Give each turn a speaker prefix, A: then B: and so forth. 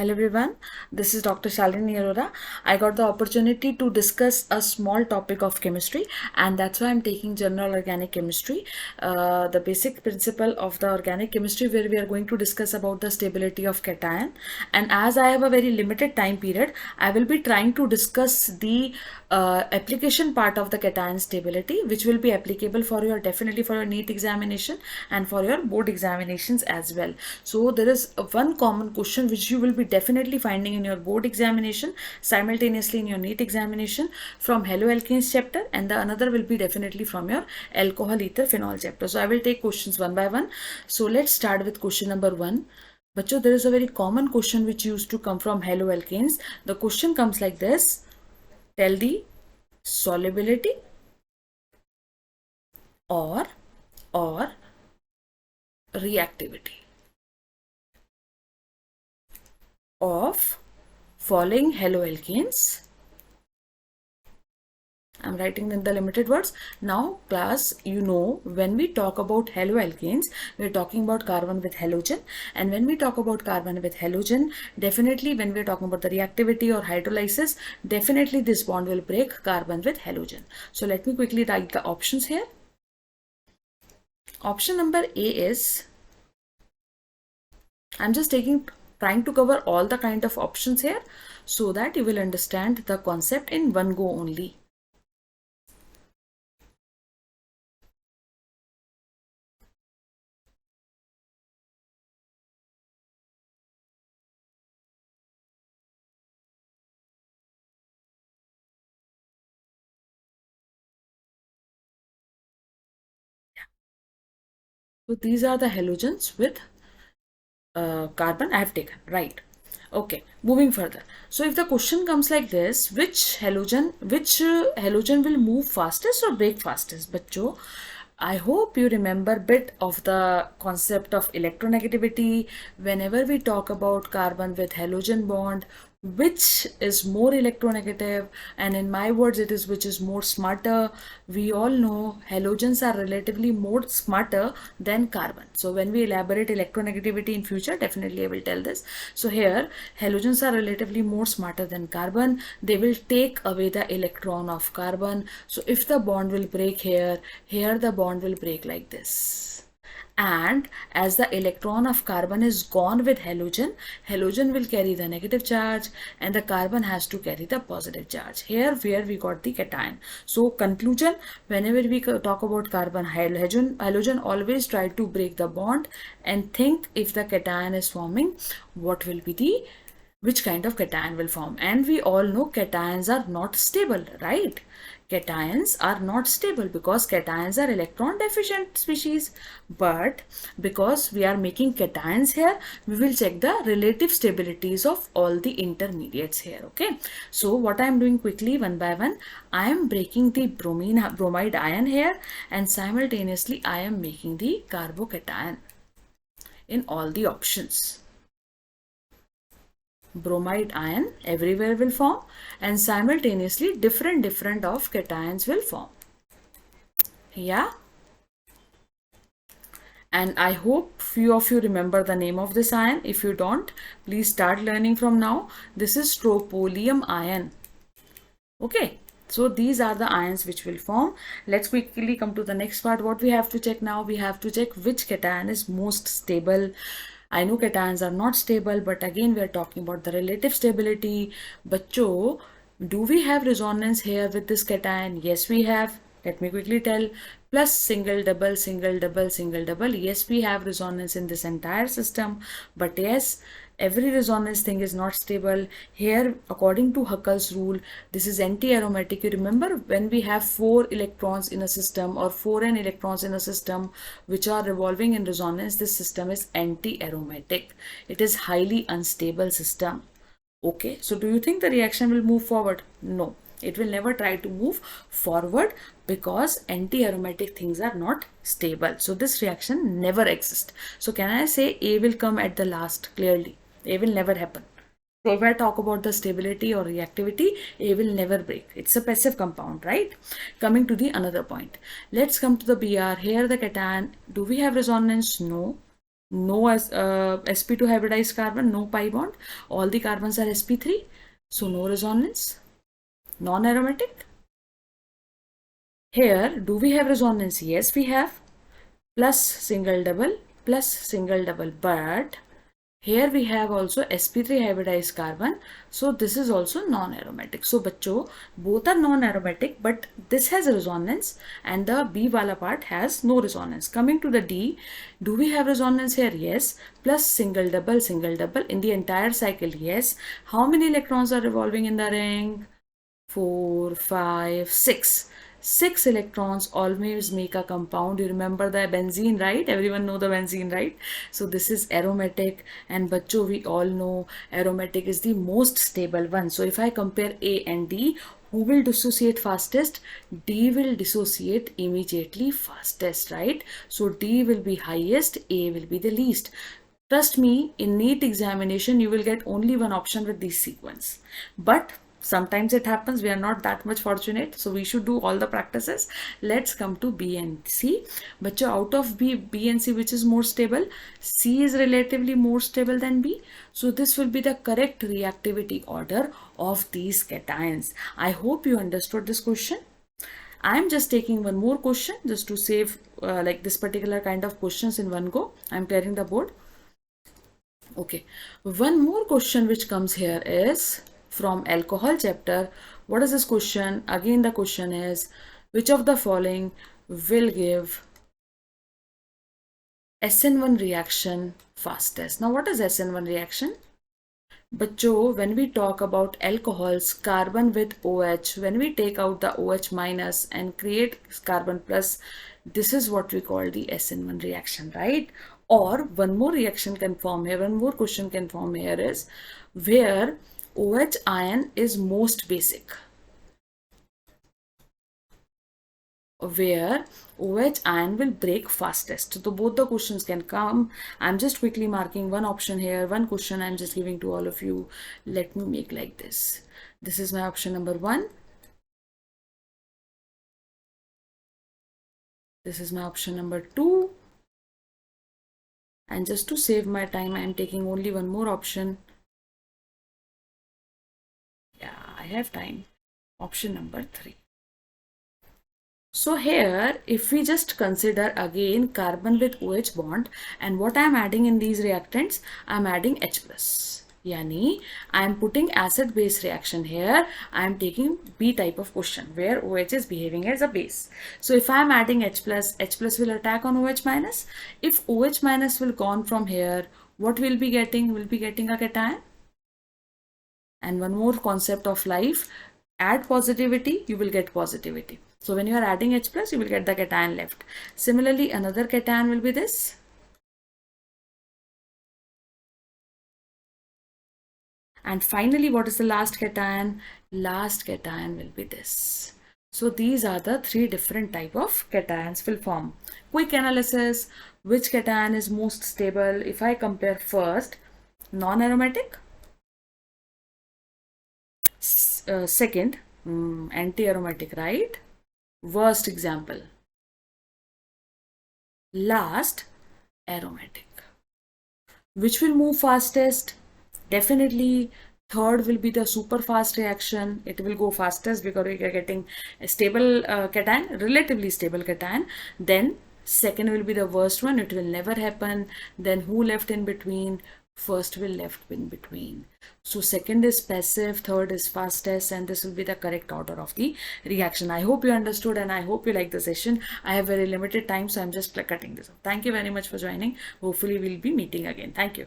A: Hello everyone, this is Dr. Shalini Arora. I got the opportunity to discuss a small topic of chemistry, and that's why I'm taking general organic chemistry, the basic principle of the organic chemistry, where we are going to discuss about the stability of cation. And as I have a very limited time period, I will be trying to discuss the application part of the cation stability, which will be applicable for your definitely for your NEET examination and for your board examinations as well. So there is one common question which you will be definitely finding in your board examination, simultaneously in your NEET examination, from haloalkanes chapter, and the another will be definitely from your alcohol ether phenol chapter. So I will take questions one by one. So let's start with question number 1. Bacho, there is a very common question which used to come from haloalkanes. The question comes like this: tell the solubility or reactivity of following haloalkanes. I'm writing in the limited words. Now class, you know, when we talk about haloalkanes, we're talking about carbon with halogen. And when we talk about carbon with halogen, definitely when we're talking about the reactivity or hydrolysis, definitely this bond will break carbon with halogen. So let me quickly write the options here. Option number A is, I'm just trying to cover all the kind of options here so that you will understand the concept in one go only. So these are the halogens with carbon I have taken, right? Okay, moving further. So if the question comes like this, which halogen will move fastest or break fastest? Bachcho, I hope you remember bit of the concept of electronegativity. Whenever we talk about carbon with halogen bond, which is more electronegative, and in my words it is which is more smarter. We all know halogens are relatively more smarter than carbon. So when we elaborate electronegativity in future, definitely I will tell this. So here halogens are relatively more smarter than carbon. They will take away the electron of carbon. So if the bond will break here the bond will break like this. And as the electron of carbon is gone with halogen will carry the negative charge and the carbon has to carry the positive charge. Here where we got the cation. So conclusion, whenever we talk about carbon halogen always try to break the bond and think if the cation is forming, what will be the which kind of cation will form. And we all know cations are not stable, right? Cations are not stable because cations are electron deficient species. But because we are making cations here, we will check the relative stabilities of all the intermediates here. Okay, so what I am doing quickly one by one, I am breaking the bromide ion here, and simultaneously I am making the carbocation in all the options. Bromide ion everywhere will form, and simultaneously different of cations will form. Yeah, and I hope few of you remember the name of this ion. If you don't, please start learning from now. This is tropylium ion. Okay, so these are the ions which will form. Let's quickly come to the next part. What we have to check now, we have to check which cation is most stable. I know cations are not stable, but again we are talking about the relative stability. Bachcho, do we have resonance here with this cation? Yes, we have. Let me quickly tell. Plus single double single double single double. Yes, we have resonance in this entire system, but yes, every resonance thing is not stable. Here, according to Huckel's rule, this is anti-aromatic. You remember when we have 4 electrons in a system or 4n electrons in a system which are revolving in resonance, this system is anti-aromatic. It is highly unstable system. Okay, so do you think the reaction will move forward? No, it will never try to move forward because anti-aromatic things are not stable. So this reaction never exists. So can I say A will come at the last clearly? A will never happen. So if I talk about the stability or reactivity, A will never break. It's a passive compound, right? Coming to the another point. Let's come to the Br. Here the cation, do we have resonance? No. No sp2 hybridized carbon, no pi bond. All the carbons are sp3, so no resonance. Non-aromatic. Here, do we have resonance? Yes, we have. Plus single double, plus single double, but here we have also sp3 hybridized carbon, so this is also non-aromatic. So bachcho, both are non-aromatic, but this has resonance and the B wala part has no resonance. Coming to the D, do we have resonance here? Yes. Plus single double in the entire cycle. Yes. How many electrons are revolving in the ring? 4, 5, 6. 6 electrons always make a compound. You remember the benzene, right? Everyone know the benzene, right? So this is aromatic, and bachcho, we all know aromatic is the most stable one. So if I compare A and D, who will dissociate fastest? D will dissociate immediately fastest, right? So D will be highest, A will be the least. Trust me, in NEET examination, you will get only one option with this sequence. But sometimes it happens, we are not that much fortunate, so we should do all the practices. Let's come to B and C. But out of B and C, which is more stable? C is relatively more stable than B. So this will be the correct reactivity order of these cations. I hope you understood this question. I am just taking one more question just to save like this particular kind of questions in one go. I am clearing the board. Okay, one more question which comes here is from alcohol chapter. What is this question? Again, the question is, which of the following will give SN1 reaction fastest? Now, what is SN1 reaction? Bachcho, when we talk about alcohols, carbon with OH, when we take out the OH minus and create carbon plus, this is what we call the SN1 reaction, right? Or one more reaction can form here, one more question can form here is where OH ion is most basic. Where OH ion will break fastest. So both the questions can come. I'm just quickly marking one option here, one question I'm just giving to all of you. Let me make like this. This is my option number 1. This is my option number 2. And just to save my time, I'm taking only one more option. Yeah, I have time. Option number 3. So here, if we just consider again carbon with OH bond, and what I am adding in these reactants, I am adding H plus. Yani, I am putting acid base reaction here. I am taking B type of question where OH is behaving as a base. So if I am adding H plus will attack on OH minus. If OH minus will gone from here, what we'll be getting? We'll be getting a cation. And one more concept of life, add positivity, you will get positivity. So when you are adding H plus, you will get the cation left. Similarly, another cation will be this. And finally, what is the last cation? Last cation will be this. So these are the 3 different type of cations will form. Quick analysis, which cation is most stable? If I compare first, non-aromatic. Second, anti-aromatic, right? Worst example. Last, aromatic. Which will move fastest? Definitely third will be the super fast reaction. It will go fastest because we are getting a stable cation, relatively stable cation. Then second will be the worst one. It will never happen. Then who left in between? First will left in between. So second is passive, third is fastest, and this will be the correct order of the reaction. I hope you understood and I hope you like the session. I have very limited time, so I'm just cutting this off. Thank you very much for joining. Hopefully we'll be meeting again. Thank you.